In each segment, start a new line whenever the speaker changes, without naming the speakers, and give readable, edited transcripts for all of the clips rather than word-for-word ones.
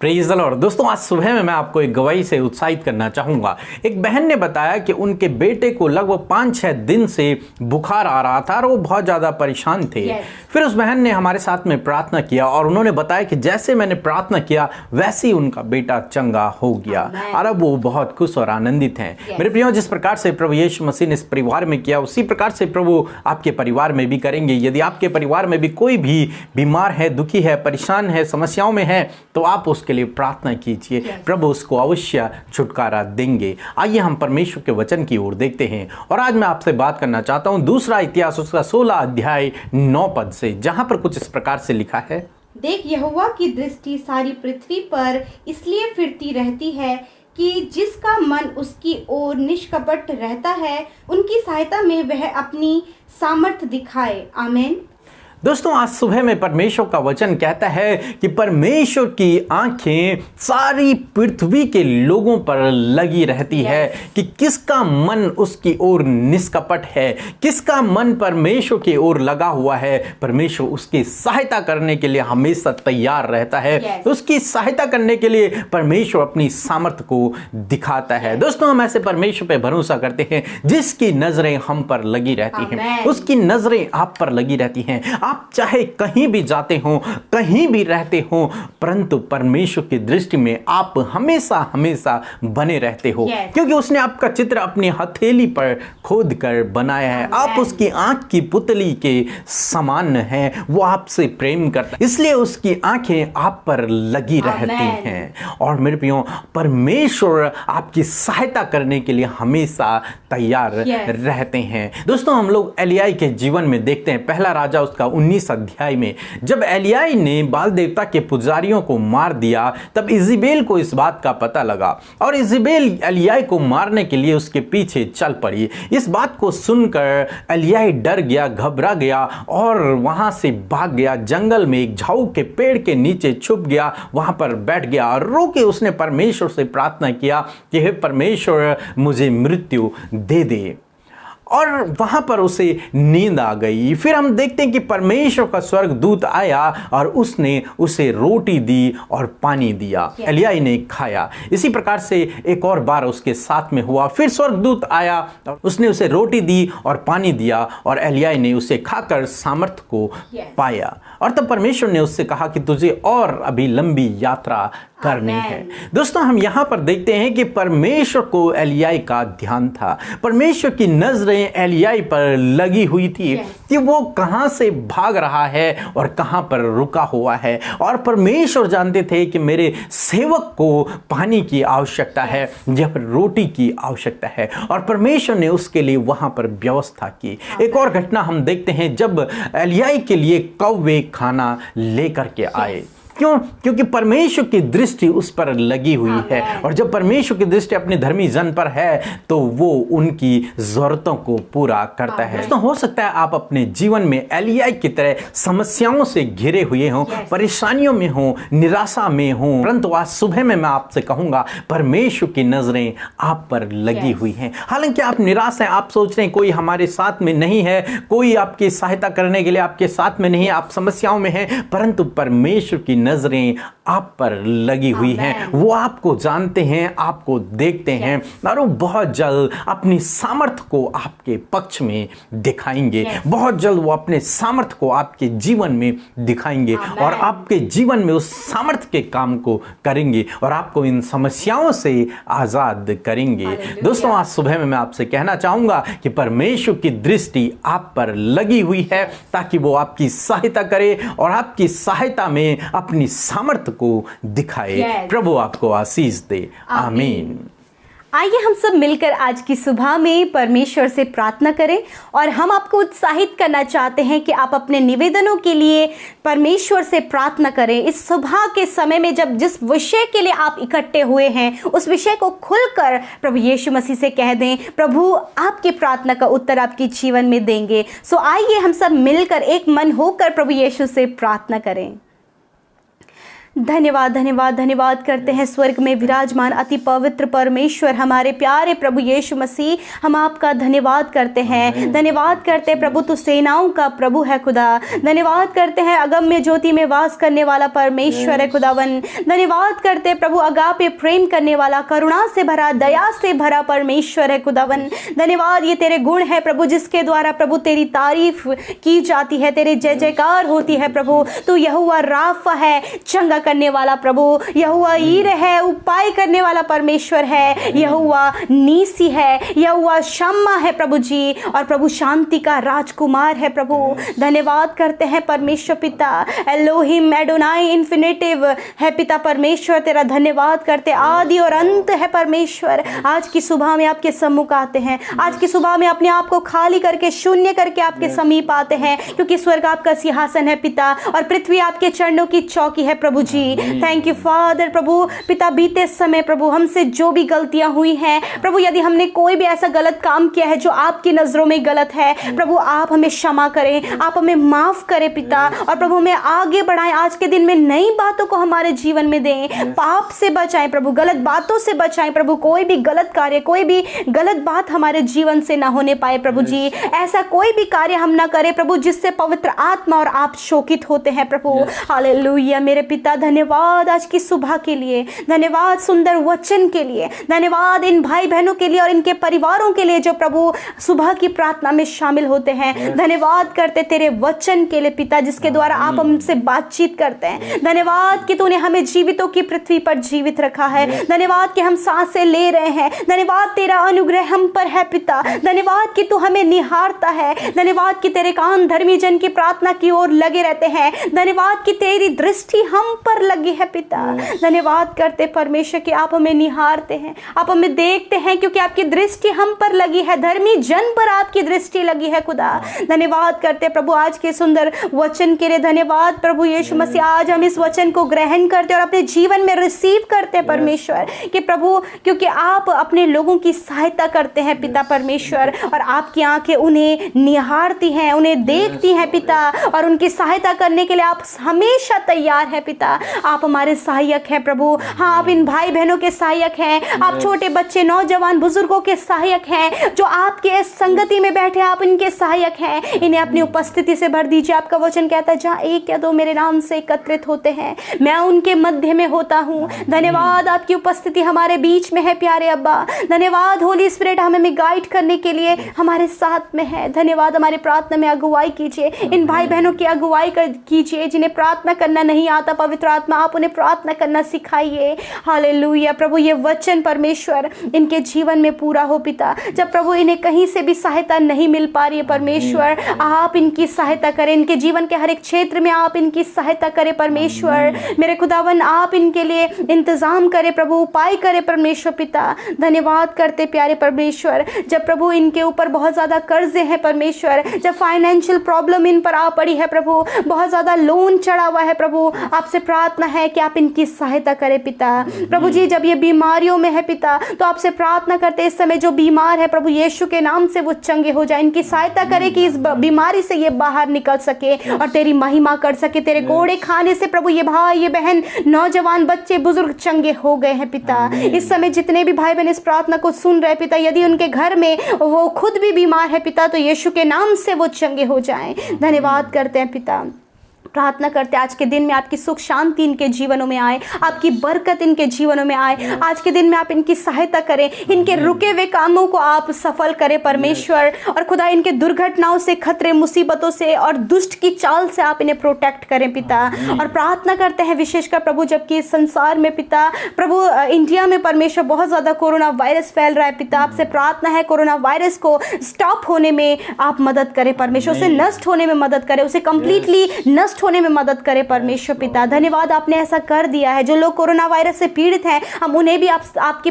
Praise the Lord. दोस्तों, आज सुबह में मैं आपको एक गवाही से उत्साहित करना चाहूँगा। एक बहन ने बताया कि उनके बेटे को लगभग 5-6 दिन से बुखार आ रहा था और वो बहुत ज़्यादा परेशान थे। फिर उस बहन ने हमारे साथ में प्रार्थना किया और उन्होंने बताया कि जैसे मैंने प्रार्थना किया वैसे ही उनका बेटा चंगा हो गया और अब वो बहुत खुश और आनंदित हैं। मेरे प्रियो, जिस प्रकार से प्रभु यीशु मसीह ने इस परिवार में किया उसी प्रकार से प्रभु आपके परिवार में भी करेंगे। यदि आपके परिवार में भी कोई भी बीमार है, दुखी है, परेशान है, समस्याओं में है, तो आप उसके लिए प्रार्थना कीजिए। प्रभु उसको अवश्य छुटकारा देंगे। आइए हम परमेश्वर के वचन की ओर देखते हैं और आज मैं आपसे बात करना चाहता हूं दूसरा इतिहास उसका 16 अध्याय 9 पद से, जहां पर कुछ इस प्रकार से लिखा है।
देख, यहोवा की दृष्टि सारी पृथ्वी पर इसलिए फिरती रहती है कि जिसका मन उसकी ओर निष्कपट रहता है, उनकी सहायता में वह अपनी सामर्थ दिखाए। आमीन।
दोस्तों, आज सुबह में परमेश्वर का वचन कहता है कि परमेश्वर की आंखें सारी पृथ्वी के लोगों पर लगी रहती है कि किसका मन उसकी ओर निष्कपट है, किसका मन परमेश्वर की ओर लगा हुआ है। परमेश्वर उसकी सहायता करने के लिए हमेशा तैयार रहता है। उसकी सहायता करने के लिए परमेश्वर अपनी सामर्थ्य को दिखाता है। दोस्तों, हम ऐसे परमेश्वर पे भरोसा करते हैं जिसकी नजरें हम पर लगी रहती हैं, उसकी नजरें आप पर लगी रहती हैं। आप चाहे कहीं भी जाते हो, कहीं भी रहते हो, परंतु परमेश्वर की दृष्टि में आप हमेशा हमेशा बने रहते हो, क्योंकि उसने आपका चित्र अपनी हथेली पर खोद कर बनाया है। आप उसकी आंख की पुतली के समान हैं। वो आपसे प्रेम करता है, इसलिए उसकी आंखें आप पर लगी रहती हैं। और मेरे प्रियो, परमेश्वर आपकी सहायता करने के लिए हमेशा तैयार रहते हैं। दोस्तों, हम लोग एलियाई के जीवन में देखते हैं, पहला राजा उसका 19 अध्याय में जब एलियाई ने बाल देवता के पुजारियों को मार दिया, तब इज़ेबेल को इस बात का पता लगा और इज़ेबेल एलियाई को मारने के लिए उसके पीछे चल पड़ी। इस बात को सुनकर एलियाई डर गया, घबरा गया और वहां से भाग गया। जंगल में एक झाऊ के पेड़ के नीचे छुप गया, वहां पर बैठ गया और रो के उसने परमेश्वर से प्रार्थना किया कि हे परमेश्वर, मुझे मृत्यु दे दे। और वहां पर उसे नींद आ गई। फिर हम देखते हैं कि परमेश्वर का स्वर्गदूत आया और उसने उसे रोटी दी और पानी दिया। एलियाई ने खाया। इसी प्रकार से एक और बार उसके साथ में हुआ। फिर स्वर्गदूत आया और उसने उसे रोटी दी और पानी दिया और एलियाई ने उसे खाकर सामर्थ को पाया। और तब परमेश्वर ने उससे कहा कि तुझे और अभी लंबी यात्रा करनी है। दोस्तों, हम यहां पर देखते हैं कि परमेश्वर को एलियाई का ध्यान था। परमेश्वर की नजरें एलियाई पर लगी हुई थी कि वो कहां से भाग रहा है और कहां पर रुका हुआ है। और परमेश्वर जानते थे कि मेरे सेवक को पानी की आवश्यकता है, जब रोटी की आवश्यकता है, और परमेश्वर ने उसके लिए वहां पर व्यवस्था की। एक और घटना हम देखते हैं जब एलियाई के लिए कौवे खाना लेकर के आए। क्यों? क्योंकि परमेश्वर की दृष्टि उस पर लगी हुई है और जब परमेश्वर की दृष्टि अपने धर्मी जन पर है तो वो उनकी जरूरतों को पूरा करता है। तो हो सकता है आप अपने जीवन में एलियाई की तरह समस्याओं से घिरे हुए हों, परेशानियों में हों, निराशा में हों, परंतु आज सुबह में मैं आपसे कहूंगा परमेश्वर की नजरें आप पर लगी हुई हैं। हालांकि आप निराश हैं, आप सोच रहे हैं कोई हमारे साथ में नहीं है, कोई आपकी सहायता करने के लिए आपके साथ में नहीं है, आप समस्याओं में हैं, परंतु परमेश्वर की नजरें आप पर लगी हुई हैं। वो आपको जानते हैं, आपको देखते हैं और वो बहुत जल्द अपनी सामर्थ्य को आपके पक्ष में दिखाएंगे। बहुत जल्द वो अपने सामर्थ्य को आपके जीवन में दिखाएंगे और आपके जीवन में उस सामर्थ्य के काम को करेंगे और आपको इन समस्याओं से आजाद करेंगे। दोस्तों, आज सुबह में मैं आपसे कहना चाहूंगा कि परमेश्वर की दृष्टि आप पर लगी हुई है ताकि वो आपकी सहायता करे और आपकी सहायता में अपनी सामर्थ्य को दिखाए। प्रभु आपको आशीष दे। आमीन।
आइए हम सब मिलकर आज की सुबह में परमेश्वर से प्रार्थना करें और हम आपको उत्साहित करना चाहते हैं कि आप अपने निवेदनों के लिए परमेश्वर से प्रार्थना करें। इस सुबह के समय में जब जिस विषय के लिए आप इकट्ठे हुए हैं उस विषय को खुलकर प्रभु यीशु मसीह से कह दें। प्रभु आपकी प्रार्थना का उत्तर आपके जीवन में देंगे। सो आइए हम सब मिलकर एक मन होकर प्रभु यीशु से प्रार्थना करें। धन्यवाद धन्यवाद धन्यवाद करते हैं स्वर्ग में विराजमान अति पवित्र परमेश्वर, हमारे प्यारे प्रभु यीशु मसीह, हम आपका धन्यवाद करते हैं। धन्यवाद करते हैं प्रभु, तू सेनाओं का प्रभु है खुदा। धन्यवाद करते हैं अगम्य ज्योति में वास करने वाला परमेश्वर है खुदावन। धन्यवाद करते हैं प्रभु, अगापे प्रेम करने वाला, करुणा से भरा, दया से भरा परमेश्वर है खुदावन। धन्यवाद, ये तेरे गुण है प्रभु, जिसके द्वारा प्रभु तेरी तारीफ की जाती है, तेरे जय जयकार होती है प्रभु। तू यहोवा राफा है, चंगा करने वाला प्रभु। यहोवा ईर है, उपाय करने वाला परमेश्वर है। यहोवा नीसी है, यहोवा शम्मा है प्रभु जी, और प्रभु शांति का राजकुमार है प्रभु। धन्यवाद करते हैं परमेश्वर पिता, एलोहिम एडोनाई इन्फिनिटिव है पिता परमेश्वर, तेरा धन्यवाद करते। आदि और अंत है परमेश्वर। आज की सुबह में आपके सम्मुख आते हैं, आज की सुबह में अपने आप को खाली करके, शून्य करके आपके समीप आते हैं, क्योंकि स्वर्ग आपका सिंहासन है पिता, और पृथ्वी आपके चरणों की चौकी है प्रभु जी। थैंक यू फादर प्रभु पिता, बीते समय प्रभु हमसे जो भी गलतियां हुई हैं प्रभु, यदि हमने कोई भी ऐसा गलत काम किया है जो आपकी नजरों में गलत है प्रभु, आप हमें क्षमा करें, आप हमें माफ करें पिता, और प्रभु हमें आगे बढ़ाएं। आज के दिन में नई बातों को हमारे जीवन में दें, पाप से बचाएं प्रभु, गलत बातों से बचाएं प्रभु, कोई भी गलत कार्य, कोई भी गलत बात हमारे जीवन से ना होने पाए प्रभु जी। ऐसा कोई भी कार्य हम ना करें प्रभु जिससे पवित्र आत्मा और आप शोकित होते हैं प्रभु। हालेलुया मेरे पिता, धन्यवाद आज की सुबह के लिए, धन्यवाद सुंदर वचन के लिए, धन्यवाद इन भाई बहनों के लिए और इनके परिवारों के लिए जो प्रभु सुबह की प्रार्थना में शामिल होते हैं। धन्यवाद करते तेरे वचन के लिए पिता, जिसके द्वारा आप हमसे बातचीत करते हैं। धन्यवाद कि तूने हमें जीवितों की पृथ्वी पर जीवित रखा है। धन्यवाद कि हम सांसें ले रहे हैं। धन्यवाद तेरा अनुग्रह हम पर है पिता। धन्यवाद कि तू हमें निहारता है। धन्यवाद कि तेरे कान धर्मी जन की प्रार्थना की ओर लगे रहते हैं। धन्यवाद कि तेरी दृष्टि हम पर लगी है पिता। धन्यवाद करते परमेश्वर कि आप हमें निहारते हैं, आप हमें देखते हैं, क्योंकि आपकी दृष्टि हम पर लगी है, धर्मी जन पर आपकी दृष्टि लगी है खुदा। धन्यवाद करते प्रभु आज के सुंदर वचन के लिए। धन्यवाद प्रभु यीशु मसीह, आज हम इस वचन को ग्रहण करते और अपने जीवन में रिसीव करते हैं परमेश्वर कि प्रभु, क्योंकि आप अपने लोगों की सहायता करते हैं पिता परमेश्वर, और आपकी आंखें उन्हें निहारती हैं, उन्हें देखती हैं पिता, और उनकी सहायता करने के लिए आप हमेशा तैयार हैं पिता। आप हमारे सहायक हैं प्रभु। हाँ, आप इन भाई बहनों के सहायक हैं, आप छोटे बच्चे, नौजवान, बुजुर्गों के सहायक हैं, जो आपके संगति में बैठे आप इनके सहायक हैं। इन्हें अपनी उपस्थिति से भर दीजिए। आपका वचन कहता है, जहाँ एक या दो मेरे नाम से एकत्रित होते हैं, मैं उनके मध्य में होता हूँ। धन्यवाद, आपकी उपस्थिति हमारे बीच में है प्यारे अब्बा। धन्यवाद होली स्पिरिट, हमें गाइड करने के लिए हमारे साथ में है। धन्यवाद, हमारी प्रार्थना में अगुवाई कीजिए, इन भाई बहनों की अगुवाई कीजिए जिन्हें प्रार्थना करना नहीं आता। पवित्र आत्मा आप उन्हें प्रार्थना करना सिखाइए। हालेलुया प्रभु, ये वचन परमेश्वर इनके जीवन में पूरा हो पिता। जब प्रभु इन्हें कहीं से भी सहायता नहीं मिल पा रही है परमेश्वर, आप इनकी सहायता करें, इनके जीवन के हर एक क्षेत्र में आप इनकी सहायता करें परमेश्वर। मेरे खुदावन, आप इनके लिए इंतजाम करें प्रभु, उपाय करें परमेश्वर पिता। धन्यवाद करते प्यारे परमेश्वर, जब प्रभु इनके ऊपर बहुत ज़्यादा कर्जे हैं परमेश्वर, जब फाइनेंशियल प्रॉब्लम इन पर आ पड़ी है प्रभु, बहुत ज़्यादा लोन चढ़ा हुआ है प्रभु, आपसे प्रार्थना है कि आप इनकी सहायता करें पिता। प्रभु जी, जब ये बीमारियों में है पिता, तो आपसे प्रार्थना करते इस समय जो बीमार है प्रभु, यीशु के नाम से वो चंगे हो जाए। इनकी सहायता करें कि इस बीमारी से ये बाहर निकल सके और तेरी महिमा कर सके। तेरे कोड़े खाने से प्रभु ये भाई, ये बहन, नौजवान, बच्चे, बुजुर्ग चंगे हो गए हैं पिता। इस समय जितने भी भाई बहन इस प्रार्थना को सुन रहे पिता, यदि उनके घर में वो खुद भी बीमार है पिता, तो यीशु के नाम से वो चंगे हो जाएं। धन्यवाद करते हैं पिता। प्रार्थना करते आज के दिन में आपकी सुख शांति इनके जीवनों में आए, आपकी बरकत इनके जीवनों में आए। आज के दिन में आप इनकी सहायता करें, इनके रुके हुए कामों को आप सफल करें परमेश्वर। और खुदा, इनके दुर्घटनाओं से, खतरे, मुसीबतों से और दुष्ट की चाल से आप इन्हें प्रोटेक्ट करें पिता। और प्रार्थना करते हैं विशेषकर प्रभु, जबकि संसार में पिता प्रभु, इंडिया में परमेश्वर बहुत ज़्यादा कोरोना वायरस फैल रहा है पिता। आपसे प्रार्थना है कोरोना वायरस को स्टॉप होने में आप मदद करें परमेश्वर, उसे नष्ट होने में मदद करें, उसे कंप्लीटली नष्ट होने में मदद करे परमेश्वर पिता। धन्यवाद, आपने ऐसा कर दिया है। जो लोग कोरोना वायरस से पीड़ित हैं, हम उन्हें भी आपकी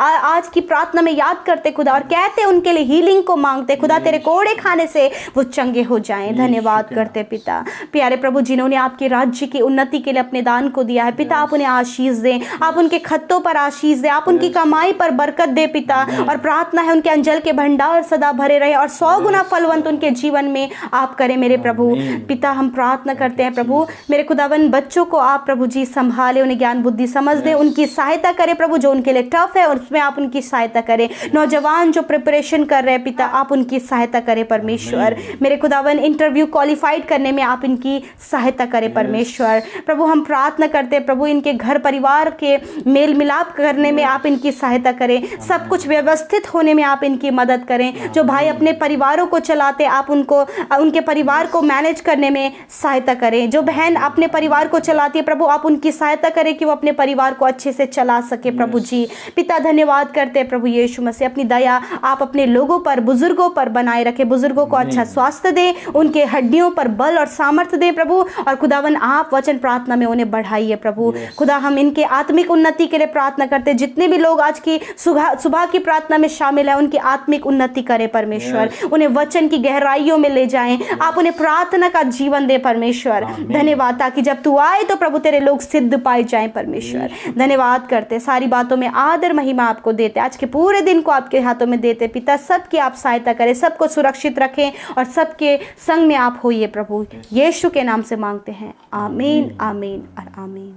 आज की प्रार्थना में याद करते खुदा, और कहते उनके लिए हीलिंग को मांगते खुदा, तेरे कोड़े खाने से वो चंगे हो जाएं। धन्यवाद करते पिता। प्यारे प्रभु, जिन्होंने आपके राज्य की उन्नति के लिए अपने दान को दिया है पिता, आप उन्हें आशीष दें, आप उनके खत्तों पर आशीष दें, आप उनकी कमाई पर बरकत दे पिता। और प्रार्थना है उनके अंजल के भंडार सदा भरे रहे और 100 गुना फलवंत उनके जीवन में आप करें मेरे प्रभु पिता। हम प्रार्थना करते करते हैं प्रभु, मेरे खुदावन बच्चों को आप प्रभु जी संभाले, उन्हें ज्ञान बुद्धि समझ दे, उनकी सहायता करें प्रभु, जो उनके लिए टफ है और उसमें आप उनकी सहायता करें। नौजवान जो प्रिपरेशन कर रहे हैं पिता, आप उनकी सहायता करें परमेश्वर। मेरे खुदावन इंटरव्यू क्वालिफाइड करने में आप इनकी सहायता करें परमेश्वर। प्रभु हम प्रार्थना करते हैं प्रभु, इनके घर परिवार के मेल मिलाप करने में आप इनकी सहायता करें, सब कुछ व्यवस्थित होने में आप इनकी मदद करें। जो भाई अपने परिवारों को चलाते, आप उनको उनके परिवार को मैनेज करने में सहायता करें। जो बहन अपने परिवार को चलाती है प्रभु, आप उनकी सहायता करें कि वो अपने परिवार को अच्छे से चला सके प्रभु जी। पिता धन्यवाद करते हैं प्रभु यीशु मसीह, अपनी दया आप अपने लोगों पर, बुजुर्गों पर बनाए रखें, बुजुर्गों को अच्छा स्वास्थ्य दे, उनके हड्डियों पर बल और सामर्थ्य दे प्रभु। और खुदावन आप वचन प्रार्थना में उन्हें बढ़ाइए प्रभु। खुदा हम इनके आत्मिक उन्नति के लिए प्रार्थना करते हैं। जितने भी लोग आज की सुबह की प्रार्थना में शामिल है, उनकी आत्मिक उन्नति करें परमेश्वर, उन्हें वचन की गहराइयों में ले जाएं, आप उन्हें प्रार्थना का जीवन दे परमेश्वर। धन्यवाद, ताकि जब तू आए तो प्रभु तेरे लोग सिद्ध पाए जाएं परमेश्वर। धन्यवाद करते, सारी बातों में आदर महिमा आपको देते, आज के पूरे दिन को आपके हाथों में देते पिता। सबकी आप सहायता करें, सबको सुरक्षित रखें और सबके संग में आप होइए प्रभु। यीशु के नाम से मांगते हैं, आमीन आमीन और आमीन।